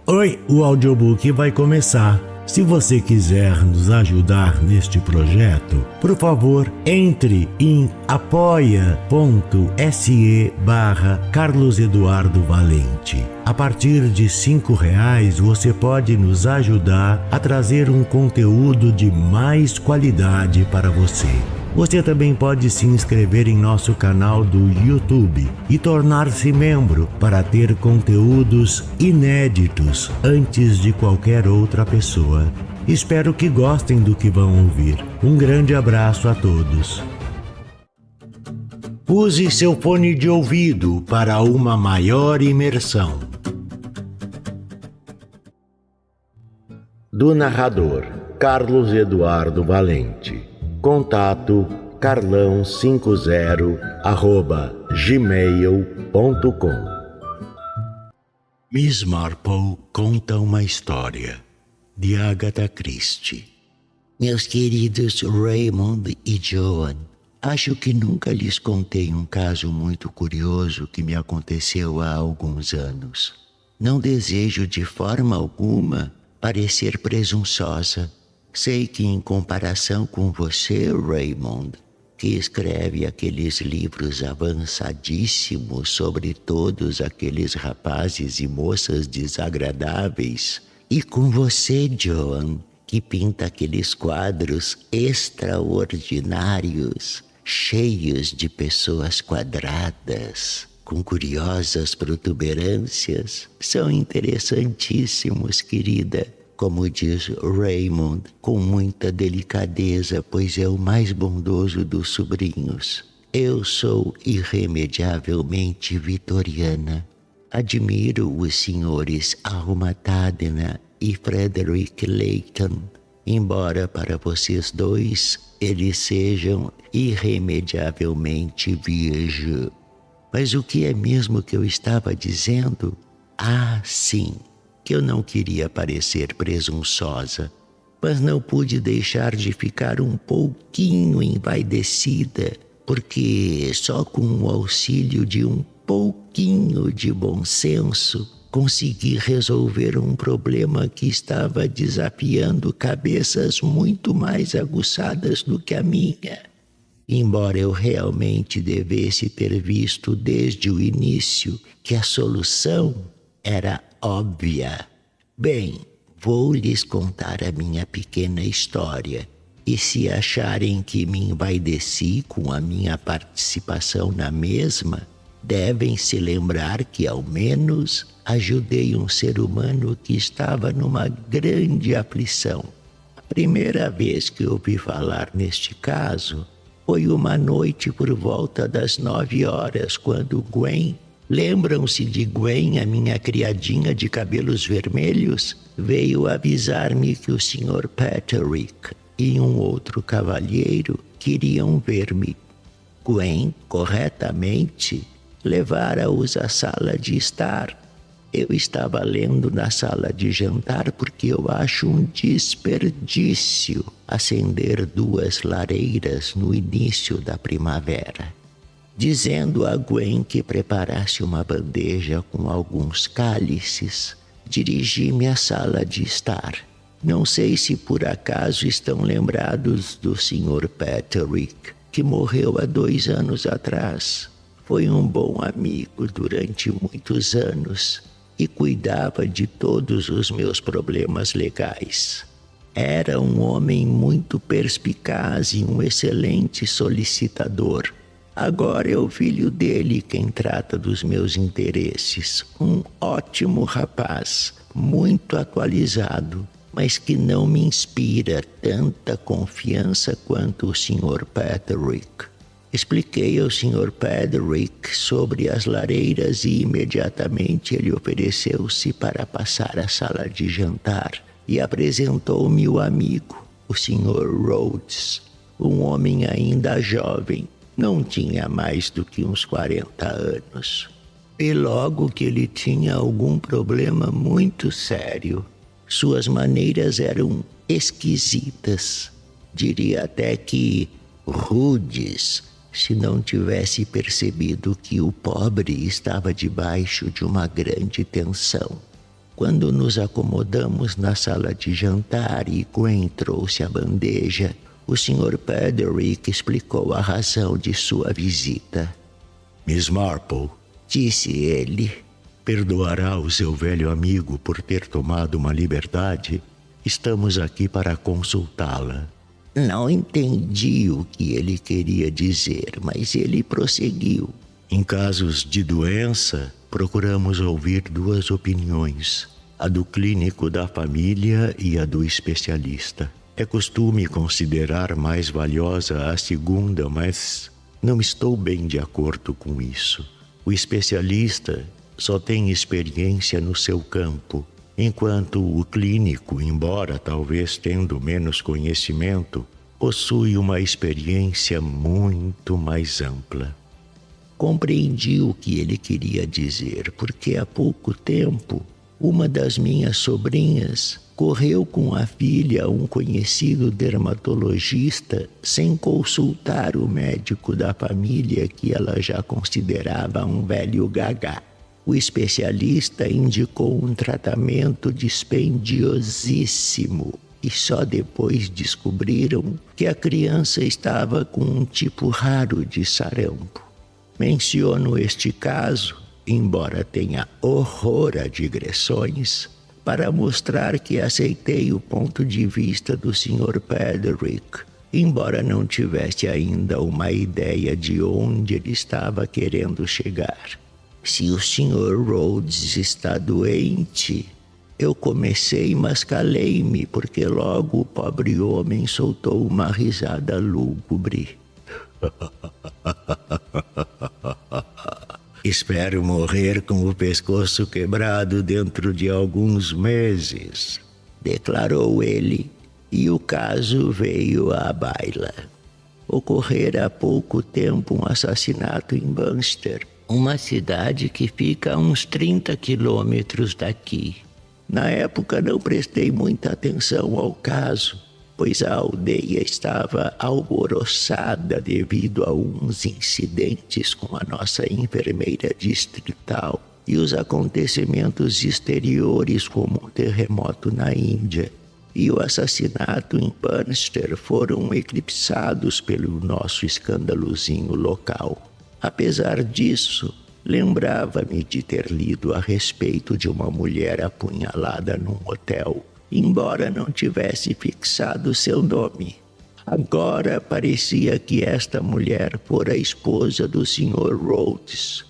Oi, o audiobook vai começar. Se você quiser nos ajudar neste projeto, por favor, entre em apoia.se/Carlos Eduardo Valente. A partir de R$5 você pode nos ajudar a trazer um conteúdo de mais qualidade para você. Você também pode se inscrever em nosso canal do YouTube e tornar-se membro para ter conteúdos inéditos antes de qualquer outra pessoa. Espero que gostem do que vão ouvir. Um grande abraço a todos. Use seu fone de ouvido para uma maior imersão. Do narrador Carlos Eduardo Valente. Contato carlão50@gmail.com. Miss Marple conta uma história, de Agatha Christie. Meus queridos Raymond e Joan, acho que nunca lhes contei um caso muito curioso que me aconteceu há alguns anos. Não desejo de forma alguma parecer presunçosa. Sei que em comparação com você, Raymond, que escreve aqueles livros avançadíssimos sobre todos aqueles rapazes e moças desagradáveis, e com você, Joan, que pinta aqueles quadros extraordinários, cheios de pessoas quadradas, com curiosas protuberâncias, são interessantíssimos, querida. Como diz Raymond, com muita delicadeza, pois é o mais bondoso dos sobrinhos. Eu sou irremediavelmente vitoriana. Admiro os senhores Alma Tadena e Frederick Leighton, embora para vocês dois eles sejam irremediavelmente virgem. Mas o que é mesmo que eu estava dizendo? Ah, sim, que eu não queria parecer presunçosa, mas não pude deixar de ficar um pouquinho envaidecida, porque só com o auxílio de um pouquinho de bom senso consegui resolver um problema que estava desafiando cabeças muito mais aguçadas do que a minha. Embora eu realmente devesse ter visto desde o início que a solução era óbvia. Bem, vou lhes contar a minha pequena história, e se acharem que me envaideci com a minha participação na mesma, devem se lembrar que ao menos ajudei um ser humano que estava numa grande aflição. A primeira vez que ouvi falar neste caso foi uma noite por volta das 9 horas, quando Gwen, lembram-se de Gwen, a minha criadinha de cabelos vermelhos, veio avisar-me que o Sr. Patrick e um outro cavalheiro queriam ver-me. Gwen, corretamente, levara-os à sala de estar. Eu estava lendo na sala de jantar porque eu acho um desperdício acender 2 lareiras no início da primavera. Dizendo a Gwen que preparasse uma bandeja com alguns cálices, dirigi-me à sala de estar. Não sei se por acaso estão lembrados do Sr. Patrick, que morreu há 2 anos atrás. Foi um bom amigo durante muitos anos e cuidava de todos os meus problemas legais. Era um homem muito perspicaz e um excelente solicitador. Agora é o filho dele quem trata dos meus interesses. Um ótimo rapaz, muito atualizado, mas que não me inspira tanta confiança quanto o Sr. Patrick. Expliquei ao Sr. Patrick sobre as lareiras e imediatamente ele ofereceu-se para passar à sala de jantar e apresentou-me o amigo, o Sr. Rhodes, um homem ainda jovem. Não tinha mais do que uns 40 anos. E logo que ele tinha algum problema muito sério. Suas maneiras eram esquisitas, diria até que rudes, se não tivesse percebido que o pobre estava debaixo de uma grande tensão. Quando nos acomodamos na sala de jantar e Gwen trouxe a bandeja, o Sr. Pederick explicou a razão de sua visita. Miss Marple, disse ele, perdoará o seu velho amigo por ter tomado uma liberdade? Estamos aqui para consultá-la. Não entendi o que ele queria dizer, mas ele prosseguiu. Em casos de doença, procuramos ouvir duas opiniões, a do clínico da família e a do especialista. É costume considerar mais valiosa a segunda, mas não estou bem de acordo com isso. O especialista só tem experiência no seu campo, enquanto o clínico, embora talvez tendo menos conhecimento, possui uma experiência muito mais ampla. Compreendi o que ele queria dizer, porque há pouco tempo uma das minhas sobrinhas correu com a filha a um conhecido dermatologista sem consultar o médico da família que ela já considerava um velho gagá. O especialista indicou um tratamento dispendiosíssimo e só depois descobriram que a criança estava com um tipo raro de sarampo. Menciono este caso, embora tenha horror a digressões, para mostrar que aceitei o ponto de vista do Sr. Pederick, embora não tivesse ainda uma ideia de onde ele estava querendo chegar. Se o Sr. Rhodes está doente, eu comecei, mas calei-me, porque logo o pobre homem soltou uma risada lúgubre. Espero morrer com o pescoço quebrado dentro de alguns meses, declarou ele, e o caso veio à baila. Ocorrera há pouco tempo um assassinato em Bunster, uma cidade que fica a uns 30 quilômetros daqui. Na época não prestei muita atenção ao caso, pois a aldeia estava alvoroçada devido a uns incidentes com a nossa enfermeira distrital e os acontecimentos exteriores como um terremoto na Índia e o assassinato em Bunster foram eclipsados pelo nosso escandalozinho local. Apesar disso, lembrava-me de ter lido a respeito de uma mulher apunhalada num hotel, embora não tivesse fixado seu nome. Agora parecia que esta mulher fora a esposa do Sr. Rhodes.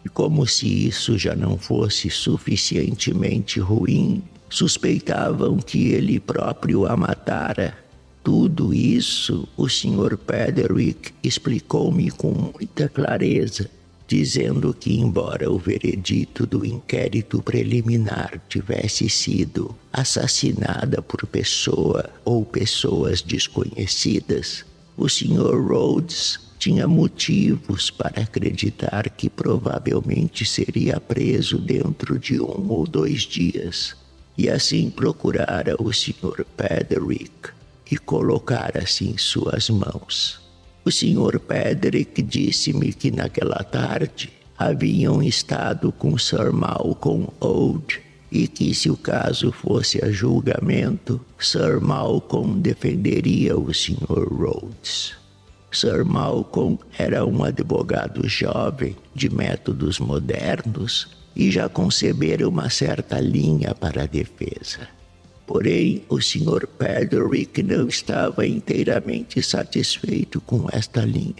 E como se isso já não fosse suficientemente ruim, suspeitavam que ele próprio a matara. Tudo isso o Sr. Pederick explicou-me com muita clareza, dizendo que, embora o veredito do inquérito preliminar tivesse sido assassinada por pessoa ou pessoas desconhecidas, o Sr. Rhodes tinha motivos para acreditar que provavelmente seria preso dentro de 1 ou 2 dias, e assim procurara o Sr. Pederick e colocara-se em suas mãos. O Sr. Pederick disse-me que naquela tarde haviam estado com Sir Malcolm Old e que, se o caso fosse a julgamento, Sir Malcolm defenderia o Sr. Rhodes. Sir Malcolm era um advogado jovem, de métodos modernos, e já concebera uma certa linha para a defesa. Porém, o Sr. Pederick não estava inteiramente satisfeito com esta linha.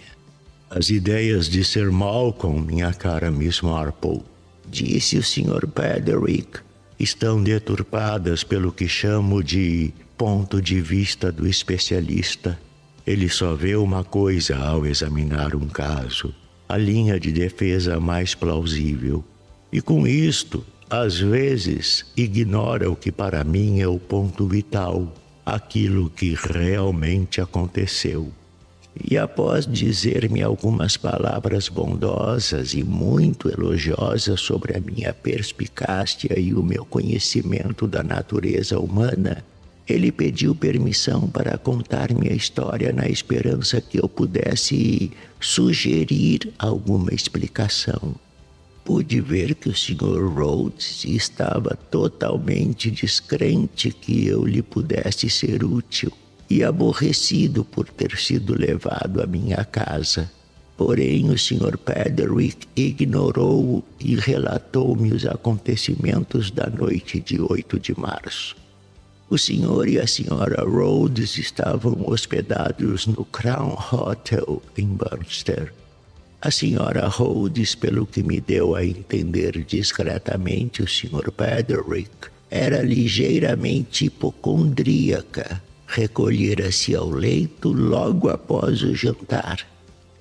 As ideias de Sir Malcolm, minha cara Miss Marple, disse o Sr. Pederick, estão deturpadas pelo que chamo de ponto de vista do especialista. Ele só vê uma coisa ao examinar um caso, a linha de defesa mais plausível. E com isto, às vezes, ignora o que para mim é o ponto vital, aquilo que realmente aconteceu. E após dizer-me algumas palavras bondosas e muito elogiosas sobre a minha perspicácia e o meu conhecimento da natureza humana, Ele pediu permissão para contar minha história na esperança que eu pudesse sugerir alguma explicação. Pude ver que o Sr. Rhodes estava totalmente descrente que eu lhe pudesse ser útil e aborrecido por ter sido levado à minha casa. Porém, o Sr. Pederick ignorou-o e relatou-me os acontecimentos da noite de 8 de março. O senhor e a senhora Rhodes estavam hospedados no Crown Hotel em Burnster. A senhora Rhodes, pelo que me deu a entender discretamente o Sr. Pederick, era ligeiramente hipocondríaca. Recolhera-se ao leito logo após o jantar.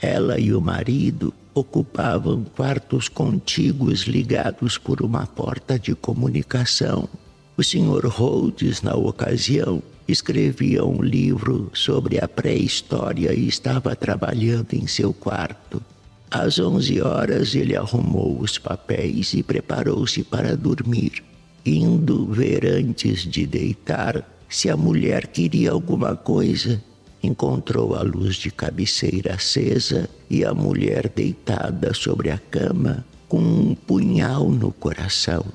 Ela e o marido ocupavam quartos contíguos ligados por uma porta de comunicação. O Sr. Rhodes, na ocasião, escrevia um livro sobre a pré-história e estava trabalhando em seu quarto. Às 11 horas ele arrumou os papéis e preparou-se para dormir, indo ver antes de deitar se a mulher queria alguma coisa. Encontrou a luz de cabeceira acesa e a mulher deitada sobre a cama com um punhal no coração.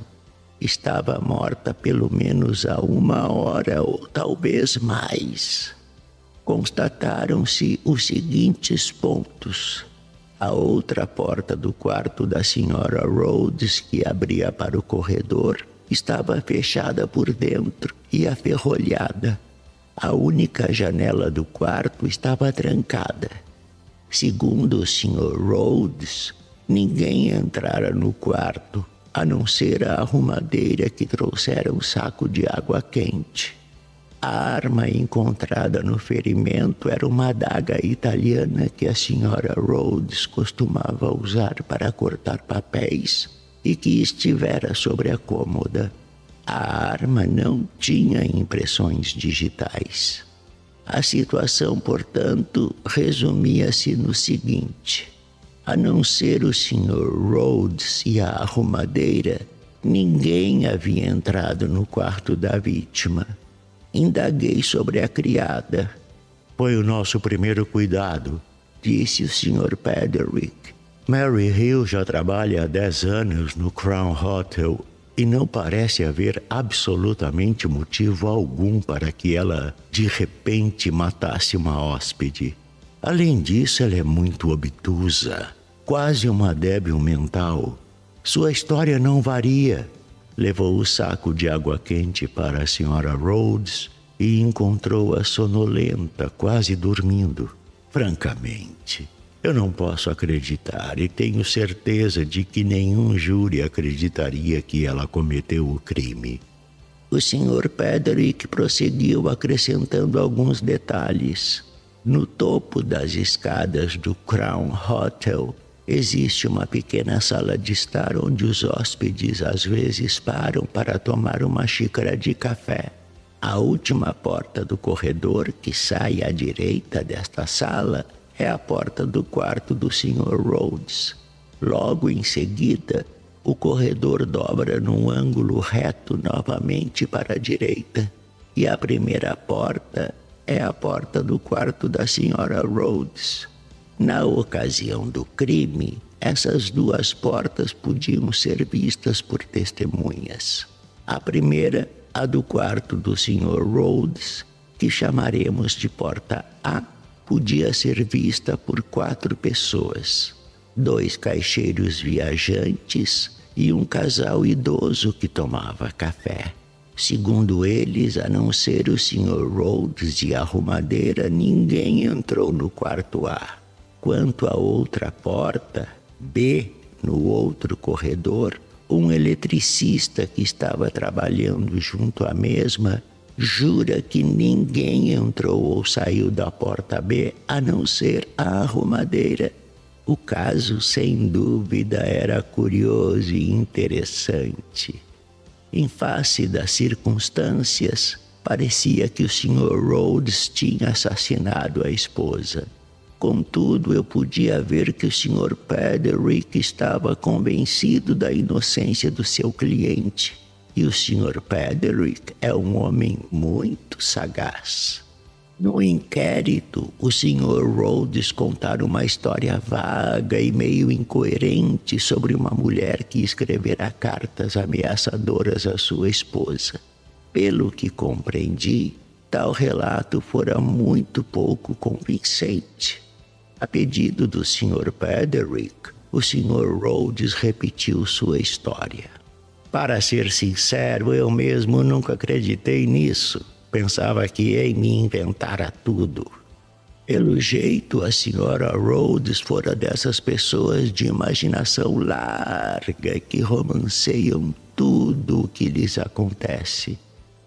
Estava morta pelo menos há 1 hora ou talvez mais. Constataram-se os seguintes pontos. A outra porta do quarto da senhora Rhodes, que abria para o corredor, estava fechada por dentro e aferrolhada. A única janela do quarto estava trancada. Segundo o Sr. Rhodes, ninguém entrara no quarto, a não ser a arrumadeira que trouxera um saco de água quente. A arma encontrada no ferimento era uma adaga italiana que a senhora Rhodes costumava usar para cortar papéis e que estivera sobre a cômoda. A arma não tinha impressões digitais. A situação, portanto, resumia-se no seguinte: a não ser o Sr. Rhodes e a arrumadeira, ninguém havia entrado no quarto da vítima. Indaguei sobre a criada. Foi o nosso primeiro cuidado, disse o Sr. Pederick. Mary Hill já trabalha há 10 anos no Crown Hotel e não parece haver absolutamente motivo algum para que ela, de repente, matasse uma hóspede. Além disso, ela é muito obtusa, quase uma débil mental. Sua história não varia. Levou o saco de água quente para a senhora Rhodes e encontrou-a sonolenta, quase dormindo. Francamente, eu não posso acreditar e tenho certeza de que nenhum júri acreditaria que ela cometeu o crime. O Sr. Pederick prosseguiu acrescentando alguns detalhes. No topo das escadas do Crown Hotel existe uma pequena sala de estar onde os hóspedes às vezes param para tomar uma xícara de café. A última porta do corredor que sai à direita desta sala é a porta do quarto do Sr. Rhodes. Logo em seguida, o corredor dobra num ângulo reto novamente para a direita. E a primeira porta é a porta do quarto da Sra. Rhodes. Na ocasião do crime, essas 2 portas podiam ser vistas por testemunhas. A primeira, a do quarto do Sr. Rhodes, que chamaremos de porta A, podia ser vista por 4 pessoas. 2 caixeiros viajantes e um casal idoso que tomava café. Segundo eles, a não ser o Sr. Rhodes e a arrumadeira, ninguém entrou no quarto A. Quanto à outra porta, B, no outro corredor, um eletricista que estava trabalhando junto à mesma jura que ninguém entrou ou saiu da porta B a não ser a arrumadeira. O caso, sem dúvida, era curioso e interessante. Em face das circunstâncias, parecia que o Sr. Rhodes tinha assassinado a esposa. Contudo, eu podia ver que o Sr. Pederick estava convencido da inocência do seu cliente e o Sr. Pederick é um homem muito sagaz. No inquérito, o Sr. Rhodes contara uma história vaga e meio incoerente sobre uma mulher que escrevera cartas ameaçadoras à sua esposa. Pelo que compreendi, tal relato fora muito pouco convincente. A pedido do Sr. Pederick, o Sr. Rhodes repetiu sua história. Para ser sincero, eu mesmo nunca acreditei nisso. Pensava que Amy inventara tudo. Pelo jeito, a Sra. Rhodes fora dessas pessoas de imaginação larga que romanceiam tudo o que lhes acontece.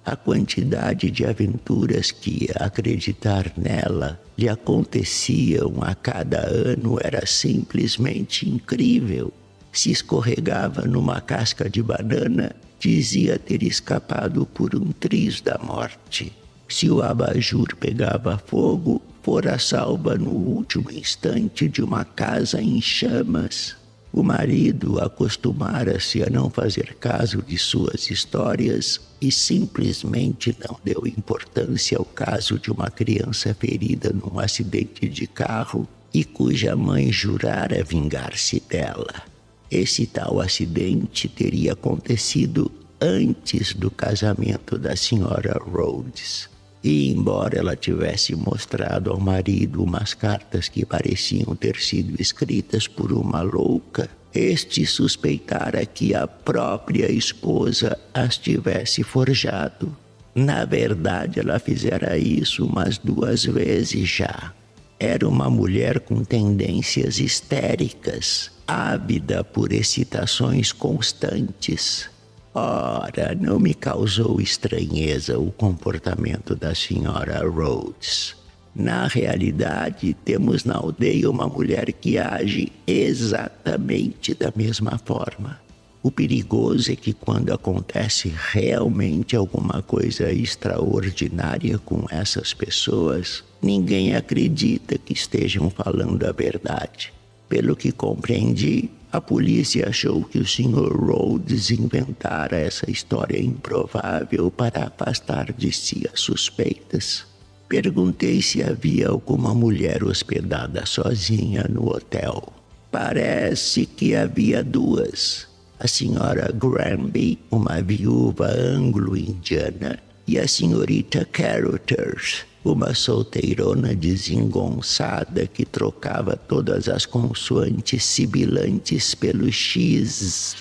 A quantidade de aventuras que, a acreditar nela, lhe aconteciam a cada ano era simplesmente incrível. Se escorregava numa casca de banana, dizia ter escapado por um triz da morte. Se o abajur pegava fogo, fora salva no último instante de uma casa em chamas. O marido acostumara-se a não fazer caso de suas histórias e simplesmente não deu importância ao caso de uma criança ferida num acidente de carro e cuja mãe jurara vingar-se dela. Esse tal acidente teria acontecido antes do casamento da Sra. Rhodes. E embora ela tivesse mostrado ao marido umas cartas que pareciam ter sido escritas por uma louca, este suspeitara que a própria esposa as tivesse forjado. Na verdade, ela fizera isso umas 2 vezes já. Era uma mulher com tendências histéricas, ávida por excitações constantes. Ora, não me causou estranheza o comportamento da Sra. Rhodes. Na realidade, temos na aldeia uma mulher que age exatamente da mesma forma. O perigoso é que quando acontece realmente alguma coisa extraordinária com essas pessoas, ninguém acredita que estejam falando a verdade. Pelo que compreendi, a polícia achou que o Sr. Rhodes inventara essa história improvável para afastar de si as suspeitas. Perguntei se havia alguma mulher hospedada sozinha no hotel. Parece que havia 2. A Sra. Granby, uma viúva anglo-indiana, e a Srta. Carothers, uma solteirona desengonçada que trocava todas as consoantes sibilantes pelo X.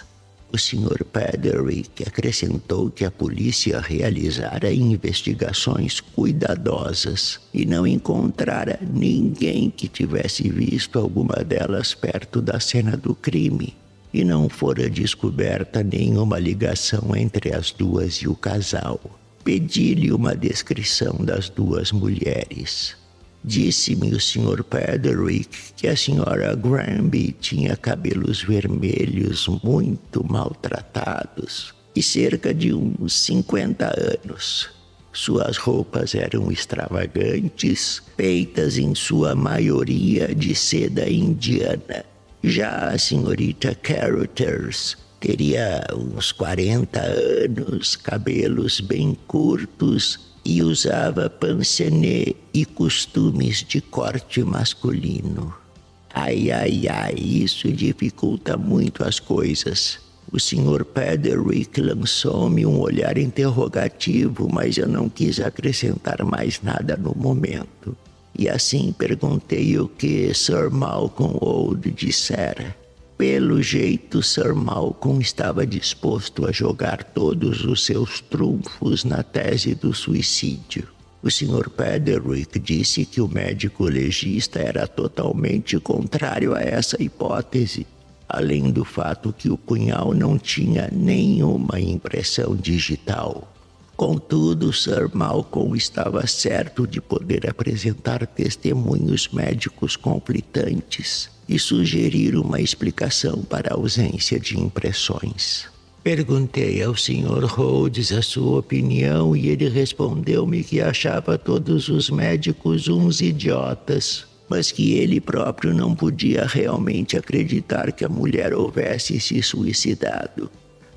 O Sr. Pederick acrescentou que a polícia realizara investigações cuidadosas e não encontrara ninguém que tivesse visto alguma delas perto da cena do crime. E não fora descoberta nenhuma ligação entre as 2 e o casal. Pedi-lhe uma descrição das 2 mulheres. Disse-me o Sr. Pederick que a Sra. Granby tinha cabelos vermelhos muito maltratados e cerca de uns 50 anos. Suas roupas eram extravagantes, feitas em sua maioria de seda indiana. Já a Srta. Carothers teria uns 40 anos, cabelos bem curtos e usava pince-nez e costumes de corte masculino. Ai, isso dificulta muito as coisas. O Sr. Pederick lançou-me um olhar interrogativo, mas eu não quis acrescentar mais nada no momento. E assim perguntei o que Sir Malcolm Old dissera. Pelo jeito, Sir Malcolm estava disposto a jogar todos os seus trunfos na tese do suicídio. O Sr. Pederick disse que o médico legista era totalmente contrário a essa hipótese, além do fato que o punhal não tinha nenhuma impressão digital. Contudo, Sir Malcolm estava certo de poder apresentar testemunhos médicos conflitantes e sugerir uma explicação para a ausência de impressões. Perguntei ao Sr. Rhodes a sua opinião e ele respondeu-me que achava todos os médicos uns idiotas, mas que ele próprio não podia realmente acreditar que a mulher houvesse se suicidado.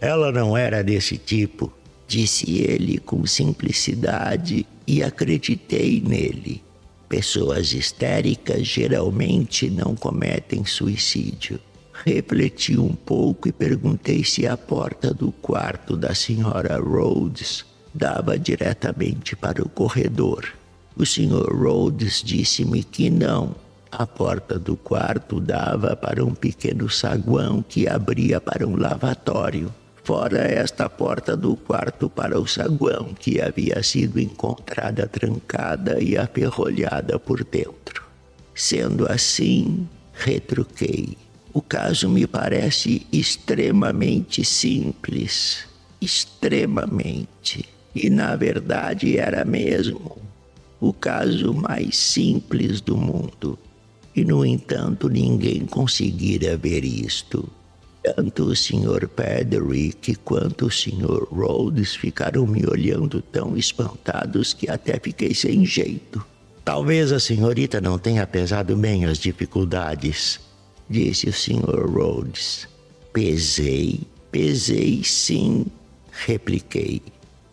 Ela não era desse tipo, disse ele com simplicidade, e acreditei nele. Pessoas histéricas geralmente não cometem suicídio. Refleti um pouco e perguntei se a porta do quarto da senhora Rhodes dava diretamente para o corredor. O Sr. Rhodes disse-me que não. A porta do quarto dava para um pequeno saguão que abria para um lavatório. Fora esta porta do quarto para o saguão, que havia sido encontrada trancada e aferrolhada por dentro. Sendo assim, retruquei. O caso me parece extremamente simples. Extremamente. E na verdade era mesmo o caso mais simples do mundo. E no entanto ninguém conseguira ver isto. Tanto o Sr. Pederick quanto o Sr. Rhodes ficaram me olhando tão espantados que até fiquei sem jeito. Talvez a senhorita não tenha pesado bem as dificuldades, disse o Sr. Rhodes. Pesei sim, repliquei.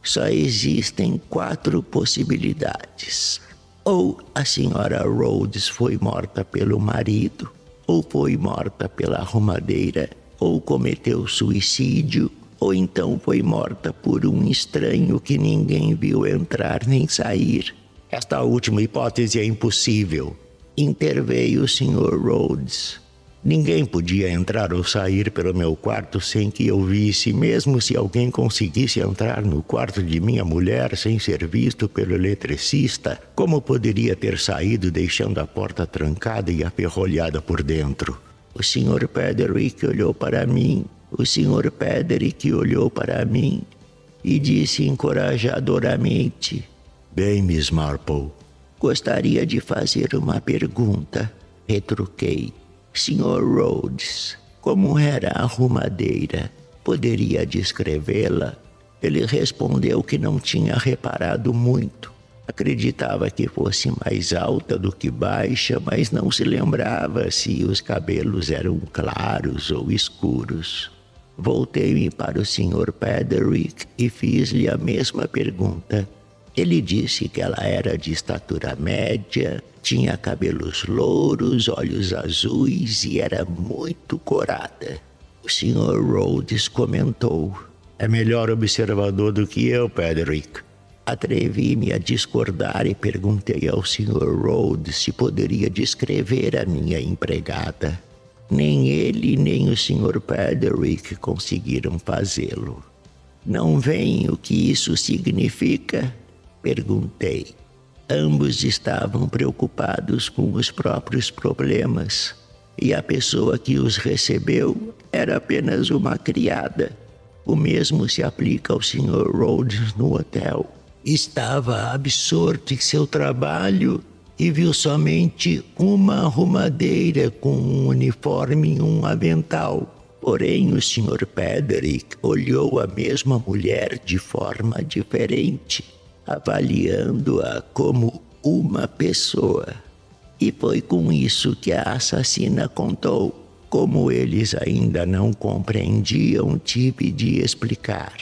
Só existem 4 possibilidades. Ou a senhora Rhodes foi morta pelo marido, ou foi morta pela arrumadeira, ou cometeu suicídio, ou então foi morta por um estranho que ninguém viu entrar nem sair. Esta última hipótese é impossível, interveio o Sr. Rhodes. Ninguém podia entrar ou sair pelo meu quarto sem que eu visse, mesmo se alguém conseguisse entrar no quarto de minha mulher sem ser visto pelo eletricista, como poderia ter saído deixando a porta trancada e aferrolhada por dentro? O Sr. Pederick olhou para mim, e disse encorajadoramente: Bem, Miss Marple, gostaria de fazer uma pergunta, retruquei. Sr. Rhodes, como era a arrumadeira? Poderia descrevê-la? Ele respondeu que não tinha reparado muito. Acreditava que fosse mais alta do que baixa, mas não se lembrava se os cabelos eram claros ou escuros. Voltei-me para o Sr. Pederick e fiz-lhe a mesma pergunta. Ele disse que ela era de estatura média, tinha cabelos louros, olhos azuis e era muito corada. O Sr. Rhodes comentou: É melhor observador do que eu, Pederick. Atrevi-me a discordar e perguntei ao Sr. Rhodes se poderia descrever a minha empregada. Nem ele nem o Sr. Pederick conseguiram fazê-lo. Não veem o que isso significa? Perguntei. Ambos estavam preocupados com os próprios problemas, e a pessoa que os recebeu era apenas uma criada. O mesmo se aplica ao Sr. Rhodes no hotel. Estava absorto em seu trabalho e viu somente uma arrumadeira com um uniforme e um avental. Porém, o Sr. Pederick olhou a mesma mulher de forma diferente, avaliando-a como uma pessoa. E foi com isso que a assassina contou. Como eles ainda não compreendiam, tive de explicar.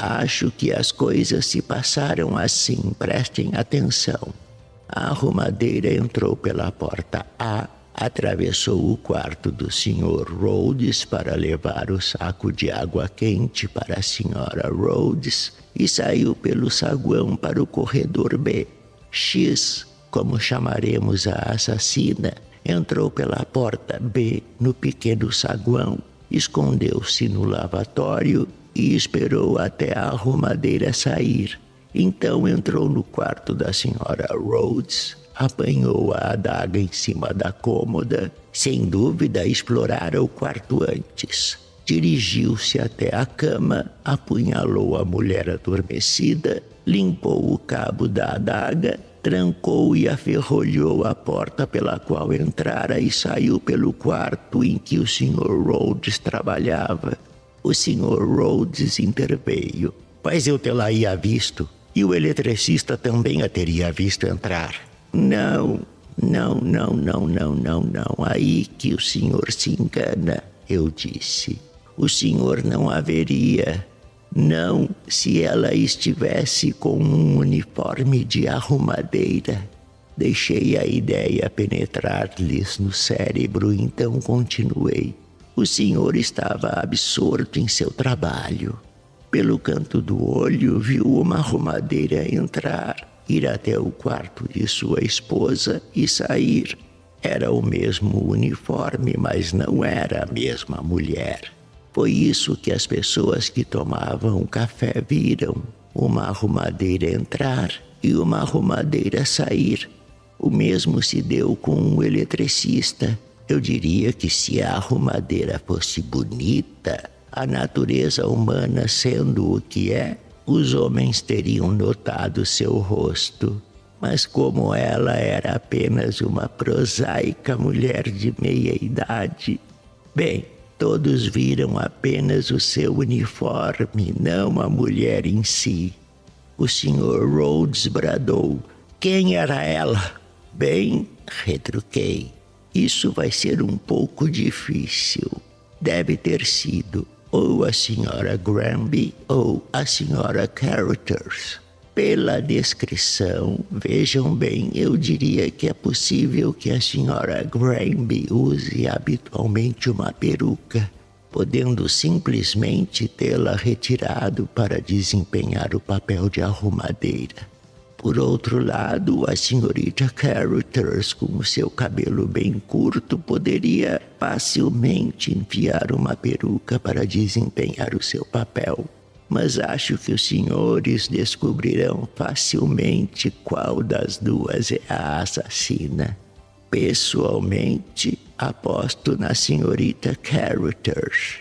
Acho que as coisas se passaram assim, prestem atenção. A arrumadeira entrou pela porta A, atravessou o quarto do Sr. Rhodes para levar o saco de água quente para a Sra. Rhodes e saiu pelo saguão para o corredor B. X, como chamaremos a assassina, entrou pela porta B no pequeno saguão, escondeu-se no lavatório e esperou até a arrumadeira sair. Então entrou no quarto da Sra. Rhodes, apanhou a adaga em cima da cômoda, sem dúvida explorara o quarto antes. Dirigiu-se até a cama, apunhalou a mulher adormecida, limpou o cabo da adaga, trancou e aferrolhou a porta pela qual entrara e saiu pelo quarto em que o Sr. Rhodes trabalhava. O Sr. Rhodes interveio. Mas eu tê-la-ia visto, e o eletricista também a teria visto entrar. Não. Aí que o senhor se engana, eu disse. O senhor não a veria. Não se ela estivesse com um uniforme de arrumadeira. Deixei a ideia penetrar-lhes no cérebro, então continuei. O senhor estava absorto em seu trabalho. Pelo canto do olho, viu uma arrumadeira entrar, ir até o quarto de sua esposa e sair. Era o mesmo uniforme, mas não era a mesma mulher. Foi isso que as pessoas que tomavam café viram. Uma arrumadeira entrar e uma arrumadeira sair. O mesmo se deu com um eletricista. Eu diria que se a arrumadeira fosse bonita, a natureza humana sendo o que é, os homens teriam notado seu rosto. Mas como ela era apenas uma prosaica mulher de meia-idade, bem, todos viram apenas o seu uniforme, não a mulher em si. O Sr. Rhodes bradou: "Quem era ela?" "Bem", retruquei, "isso vai ser um pouco difícil. Deve ter sido ou a Sra. Granby ou a Sra. Carruthers. Pela descrição, vejam bem, eu diria que é possível que a Sra. Granby use habitualmente uma peruca, podendo simplesmente tê-la retirado para desempenhar o papel de arrumadeira. Por outro lado, a senhorita Carruthers, com o seu cabelo bem curto, poderia facilmente enfiar uma peruca para desempenhar o seu papel. Mas acho que os senhores descobrirão facilmente qual das duas é a assassina. Pessoalmente, aposto na senhorita Carruthers.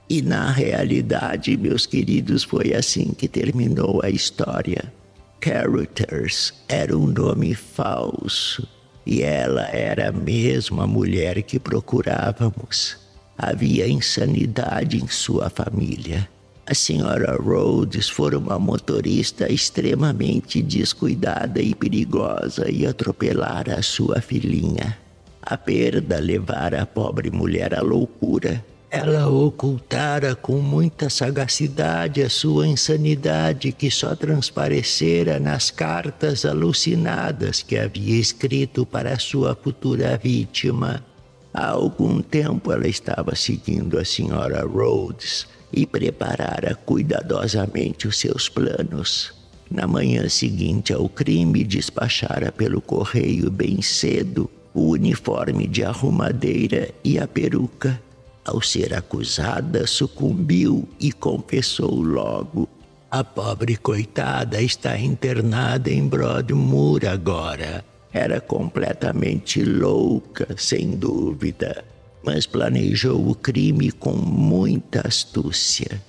E na realidade, meus queridos, foi assim que terminou a história. Carruthers era um nome falso e ela era a mesma mulher que procurávamos. Havia insanidade em sua família. A Sra. Rhodes fora uma motorista extremamente descuidada e perigosa e atropelara a sua filhinha. A perda levara a pobre mulher à loucura. Ela ocultara com muita sagacidade a sua insanidade, que só transparecera nas cartas alucinadas que havia escrito para a sua futura vítima. Há algum tempo ela estava seguindo a Sra. Rhodes e preparara cuidadosamente os seus planos. Na manhã seguinte ao crime, despachara pelo correio bem cedo o uniforme de arrumadeira e a peruca. Ao ser acusada, sucumbiu e confessou logo. A pobre coitada está internada em Broadmoor agora. Era completamente louca, sem dúvida, mas planejou o crime com muita astúcia.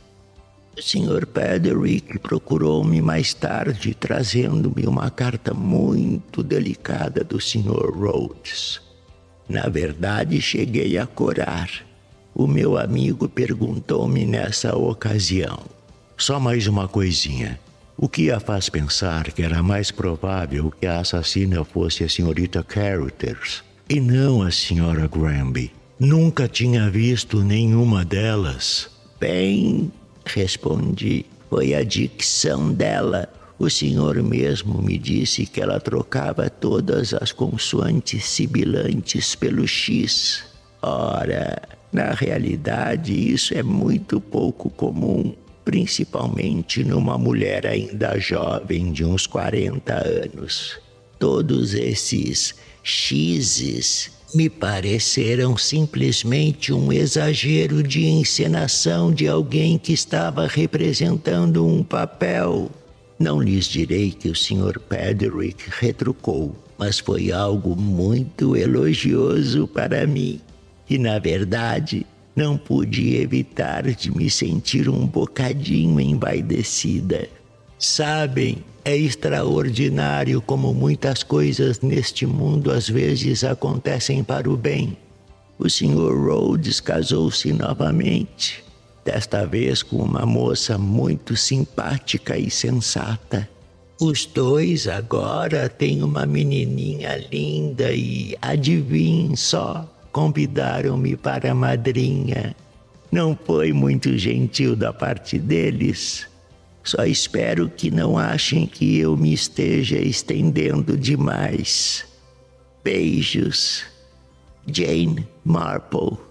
O Sr. Paderick procurou-me mais tarde, trazendo-me uma carta muito delicada do Sr. Rhodes. Na verdade, cheguei a corar. O meu amigo perguntou-me nessa ocasião: "Só mais uma coisinha. O que a faz pensar que era mais provável que a assassina fosse a senhorita Carruthers e não a Sra. Granby? Nunca tinha visto nenhuma delas." "Bem", respondi, "foi a dicção dela. O senhor mesmo me disse que ela trocava todas as consoantes sibilantes pelo X. Ora, na realidade, isso é muito pouco comum, principalmente numa mulher ainda jovem de uns 40 anos. Todos esses X's me pareceram simplesmente um exagero de encenação de alguém que estava representando um papel." Não lhes direi que o Sr. Paderick retrucou, mas foi algo muito elogioso para mim. E, na verdade, não pude evitar de me sentir um bocadinho envaidecida. Sabem, é extraordinário como muitas coisas neste mundo às vezes acontecem para o bem. O Sr. Rhodes casou-se novamente, desta vez com uma moça muito simpática e sensata. Os dois agora têm uma menininha linda e, adivinhem só, convidaram-me para madrinha. Não foi muito gentil da parte deles. Só espero que não achem que eu me esteja estendendo demais. Beijos, Jane Marple.